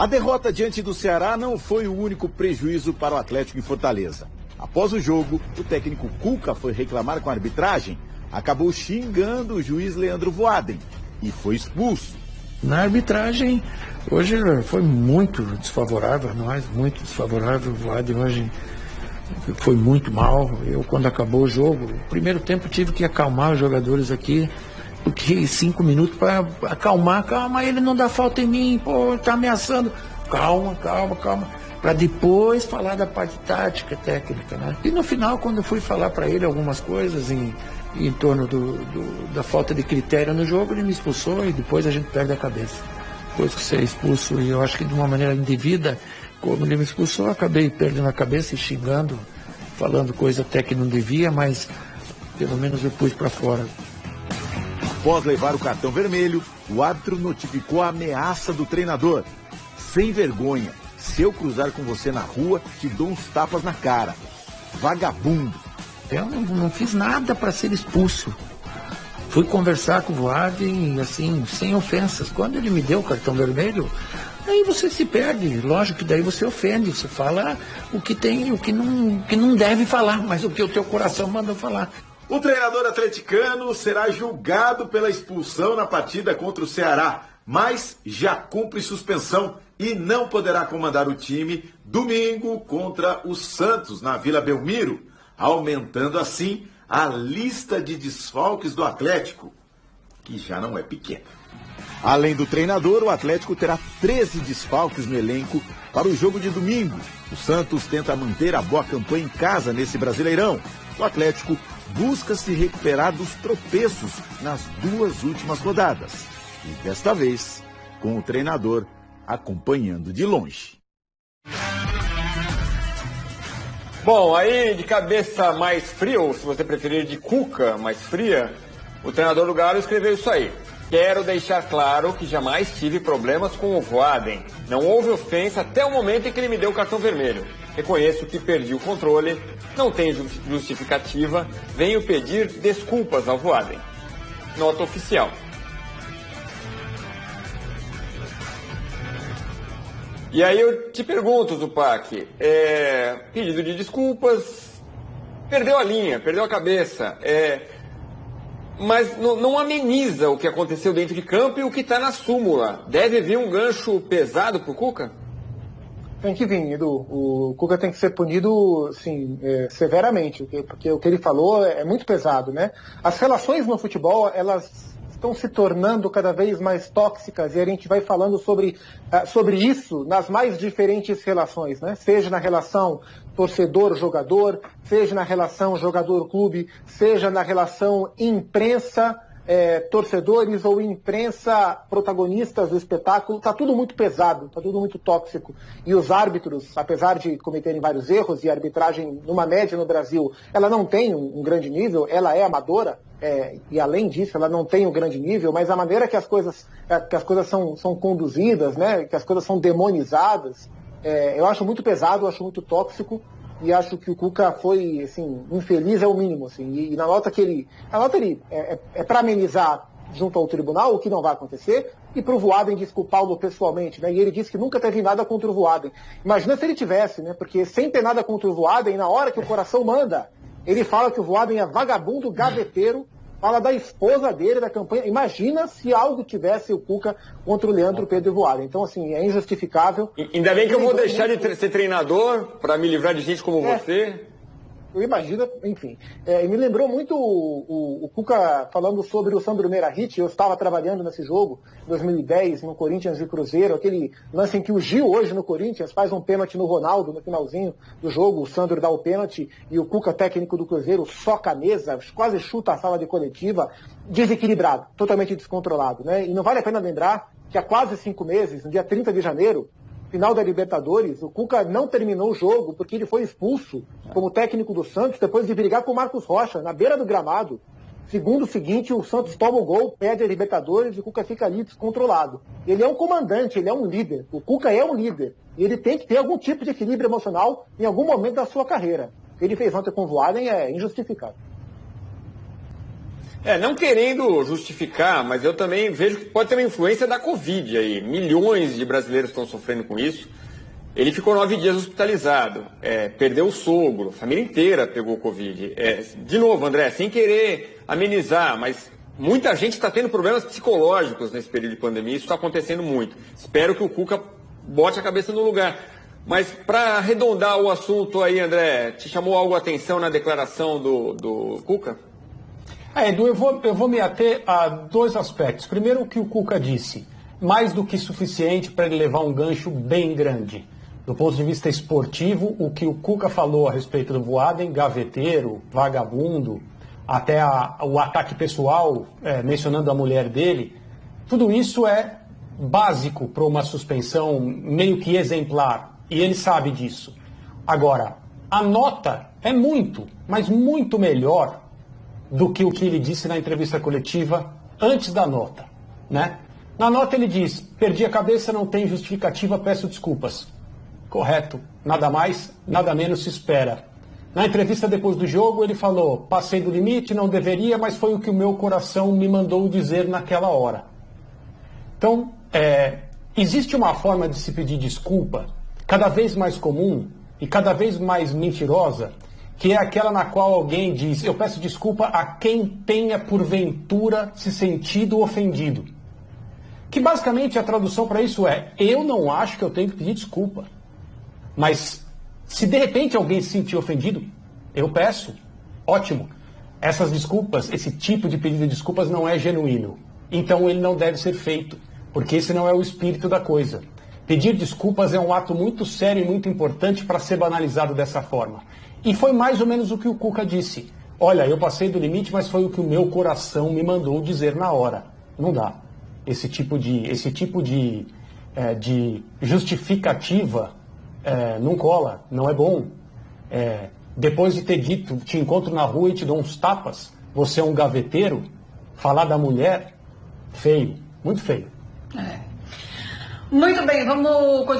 A derrota diante do Ceará não foi o único prejuízo para o Atlético em Fortaleza. Após o jogo, o técnico Cuca foi reclamar com a arbitragem, acabou xingando o juiz Leandro Voaden e foi expulso. Na arbitragem, hoje foi muito desfavorável a nós, muito desfavorável. O Voaden hoje foi muito mal. Eu, quando acabou o jogo, no primeiro tempo tive que acalmar os jogadores aqui, porque 5 minutos para acalmar, calma, ele não dá falta em mim, pô, tá ameaçando. Calma, para depois falar da parte tática, técnica, né? E no final, quando eu fui falar para ele algumas coisas em torno da falta de critério no jogo, ele me expulsou e depois a gente perde a cabeça. Depois que você é expulso, e eu acho que de uma maneira indevida, como ele me expulsou, eu acabei perdendo a cabeça e xingando, falando coisa até que não devia, mas pelo menos eu pus para fora. Após levar o cartão vermelho, o árbitro notificou a ameaça do treinador. Sem vergonha, se eu cruzar com você na rua, te dou uns tapas na cara. Vagabundo. Eu não fiz nada para ser expulso. Fui conversar com o Voaden, assim, sem ofensas. Quando ele me deu o cartão vermelho, aí você se perde. Lógico que daí você ofende, você fala o que tem, o que não deve falar, mas o que o teu coração manda falar. O treinador atleticano será julgado pela expulsão na partida contra o Ceará, mas já cumpre suspensão e não poderá comandar o time domingo contra o Santos, na Vila Belmiro, aumentando assim a lista de desfalques do Atlético, que já não é pequena. Além do treinador, o Atlético terá 13 desfalques no elenco para o jogo de domingo. O Santos tenta manter a boa campanha em casa nesse Brasileirão. O Atlético busca se recuperar dos tropeços nas 2 últimas rodadas. E desta vez, com o treinador acompanhando de longe. Bom, aí de cabeça mais fria, ou se você preferir de cuca mais fria, o treinador do Galo escreveu isso aí. Quero deixar claro que jamais tive problemas com o Voaden. Não houve ofensa até o momento em que ele me deu o cartão vermelho. Reconheço que perdi o controle, não tem justificativa, venho pedir desculpas ao Voaden. Nota oficial. E aí eu te pergunto, Zupac, pedido de desculpas, perdeu a linha, perdeu a cabeça, mas não ameniza o que aconteceu dentro de campo e o que está na súmula. Deve vir um gancho pesado pro Cuca? Tem que vir, Edu. O Cuca tem que ser punido, assim, severamente, porque o que ele falou é muito pesado, né? As relações no futebol, elas estão se tornando cada vez mais tóxicas e a gente vai falando sobre isso nas mais diferentes relações, né? Seja na relação torcedor-jogador, seja na relação jogador-clube, seja na relação imprensa, torcedores ou imprensa protagonistas do espetáculo. Está tudo muito pesado, está tudo muito tóxico. E os árbitros, apesar de cometerem vários erros, e a arbitragem, numa média no Brasil, ela não tem um grande nível, ela é amadora, e além disso, ela não tem um grande nível, mas a maneira que as coisas são conduzidas, né, que as coisas são demonizadas, eu acho muito pesado, eu acho muito tóxico, e acho que o Cuca foi, assim, infeliz é o mínimo, assim, e na nota que ele é para amenizar junto ao tribunal, o que não vai acontecer, e para o Voaden desculpá-lo pessoalmente, né, e ele disse que nunca teve nada contra o Voaden. Imagina se ele tivesse, né, porque sem ter nada contra o Voaden, na hora que o coração manda, ele fala que o Voaden é vagabundo, gaveteiro, fala da esposa dele, da campanha. Imagina se algo tivesse o Cuca contra o Leandro Pedro Voaden. Então, assim, é injustificável. Ainda bem que eu vou deixar de ser treinador para me livrar de gente como você. Eu imagino, enfim. Me lembrou muito o Cuca falando sobre o Sandro Meirahit. Eu estava trabalhando nesse jogo, em 2010, no Corinthians e Cruzeiro, aquele lance em que o Gil, hoje no Corinthians, faz um pênalti no Ronaldo, no finalzinho do jogo. O Sandro dá o pênalti e o Cuca, técnico do Cruzeiro, soca a mesa, quase chuta a sala de coletiva, desequilibrado, totalmente descontrolado, né? E não vale a pena lembrar que há quase 5 meses, no dia 30 de janeiro, final da Libertadores, o Cuca não terminou o jogo porque ele foi expulso como técnico do Santos depois de brigar com o Marcos Rocha, na beira do gramado. Segundo o seguinte, o Santos toma o gol, perde a Libertadores e o Cuca fica ali descontrolado. Ele é um comandante, ele é um líder. O Cuca é um líder. E ele tem que ter algum tipo de equilíbrio emocional em algum momento da sua carreira. O que ele fez ontem com o Voaden é injustificável. Não querendo justificar, mas eu também vejo que pode ter uma influência da Covid aí. Milhões de brasileiros estão sofrendo com isso. Ele ficou 9 dias hospitalizado, perdeu o sogro, a família inteira pegou Covid. De novo, André, sem querer amenizar, mas muita gente está tendo problemas psicológicos nesse período de pandemia, isso está acontecendo muito. Espero que o Cuca bote a cabeça no lugar. Mas para arredondar o assunto aí, André, te chamou algo a atenção na declaração do Cuca? Edu, eu vou me ater a 2 aspectos. Primeiro, o que o Cuca disse, mais do que suficiente para ele levar um gancho bem grande. Do ponto de vista esportivo, o que o Cuca falou a respeito do Voaden, gaveteiro, vagabundo, até o ataque pessoal, mencionando a mulher dele, tudo isso é básico para uma suspensão meio que exemplar, e ele sabe disso. Agora, a nota é muito, mas muito melhor do que o que ele disse na entrevista coletiva antes da nota, né? Na nota ele diz, perdi a cabeça, não tem justificativa, peço desculpas. Correto, nada mais, nada menos se espera. Na entrevista depois do jogo ele falou, passei do limite, não deveria, mas foi o que o meu coração me mandou dizer naquela hora. Então, existe uma forma de se pedir desculpa cada vez mais comum e cada vez mais mentirosa, que é aquela na qual alguém diz, eu peço desculpa a quem tenha porventura se sentido ofendido. Que basicamente a tradução para isso é, eu não acho que eu tenho que pedir desculpa. Mas se de repente alguém se sentir ofendido, eu peço. Ótimo. Essas desculpas, esse tipo de pedido de desculpas não é genuíno. Então ele não deve ser feito, porque esse não é o espírito da coisa. Pedir desculpas é um ato muito sério e muito importante para ser banalizado dessa forma. E foi mais ou menos o que o Cuca disse. Olha, eu passei do limite, mas foi o que o meu coração me mandou dizer na hora. Não dá. Esse tipo de justificativa não cola, não é bom. Depois de ter dito, te encontro na rua e te dou uns tapas, você é um gaveteiro, falar da mulher, feio, muito feio. Muito bem, vamos continuar.